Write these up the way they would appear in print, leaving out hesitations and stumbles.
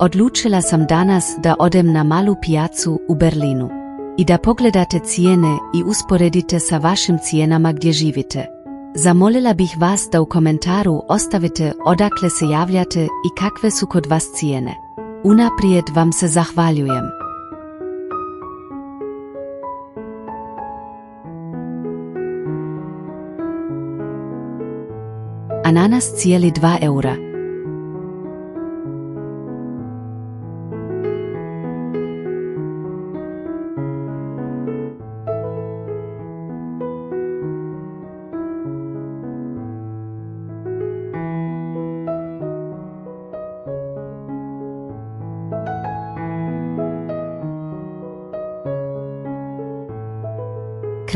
Odlučila sam danas da odem na malu pijacu u Berlinu. I da pogledate cijene i usporedite sa vašim cijenama gdje živite. Zamolila bih vas da u komentaru ostavite odakle se javljate i kakve su kod vas cijene. Unaprijed vam se zahvaljujem. Ananas cijeli 2 eura.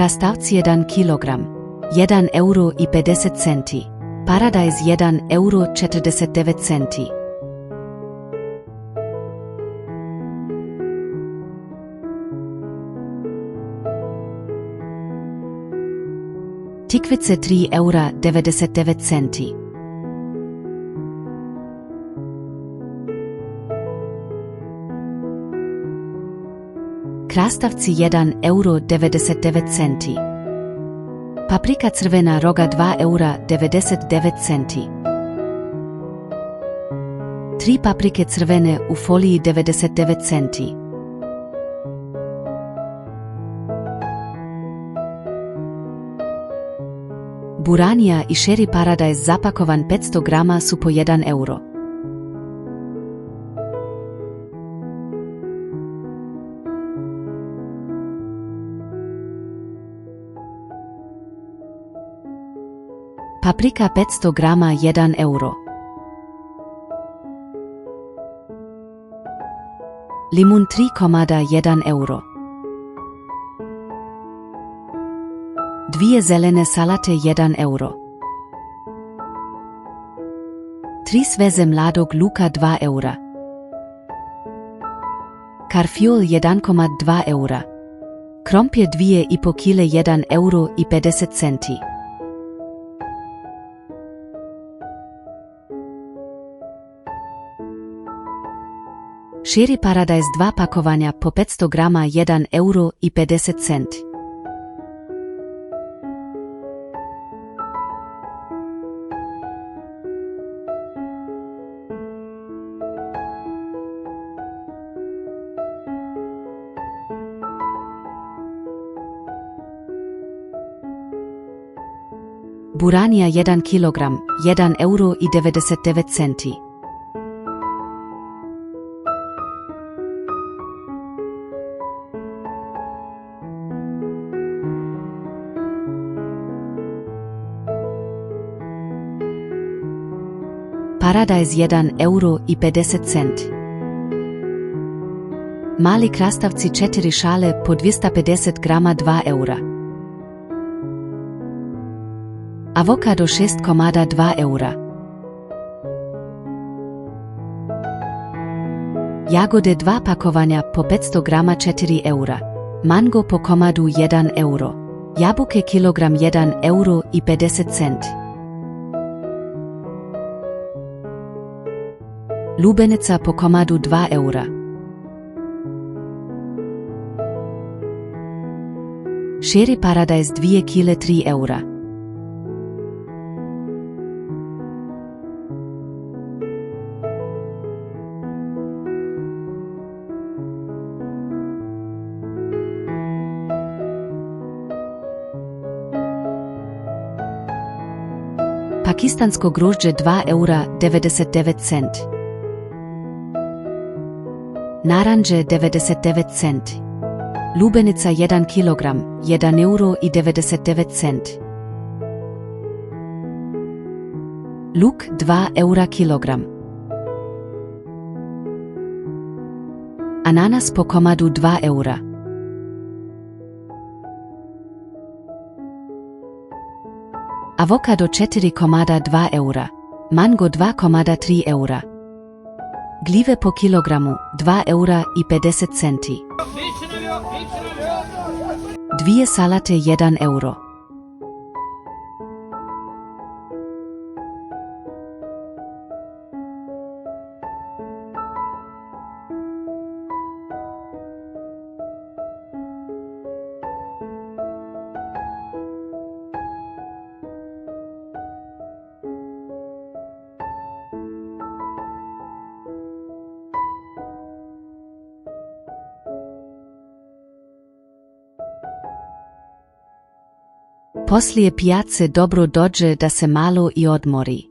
Krastavci 1 kilogram, 1 euro i 50 centi. Paradajz 1 euro 49 centi. Tikvice 3 eura 99 centi. Krastavci 1 euro 99 centi. Paprika crvena roga 2 eura 99 centi. 3 paprike crvene u foliji 99 centi. Buranija i Sherry Paradise zapakovan 500 grama su po 1 euro. Paprika 500 grama 1 euro. Limun 3 komada 1 euro. 2 zelene salate 1 euro. 3 sveze mladog luka 2 eura. Karfiol 1,2 eura. Krompir 2,5 kile 1 euro i 50 centi. Sherry Paradise 2 pakovanja po 500 grama 1 euro i 50 centi. Buranija 1 kilogram, 1 euro i 99 centi. Paradajz 1 euro i 50 centi. Mali krastavci 4 šale po 250 grama 2 eura. Avokado 6 komada 2 eura. Jagode 2 pakovanja po 500 grama 4 eura. Mango po komadu 1 euro. Jabuke kilogram 1 euro i 50 centi. Lubenica po komadu 2 eura. Sherry Paradise 2 kile 3 eura. Pakistansko grožđe 2 eura 99 centi. Naranđe 99 centi. Lubenica 1 kilogram, 1 euro i 99 centi. Luk 2 eura kilogram. Ananas po komadu 2 eura. Avokado 4 komada 2 eura. Mango 2 komada 3 eura. Gljive po kilogramu 2 eura i 50 centi. 2 salate 1 euro. Poslije pijace dobro dođe da se malo i odmori.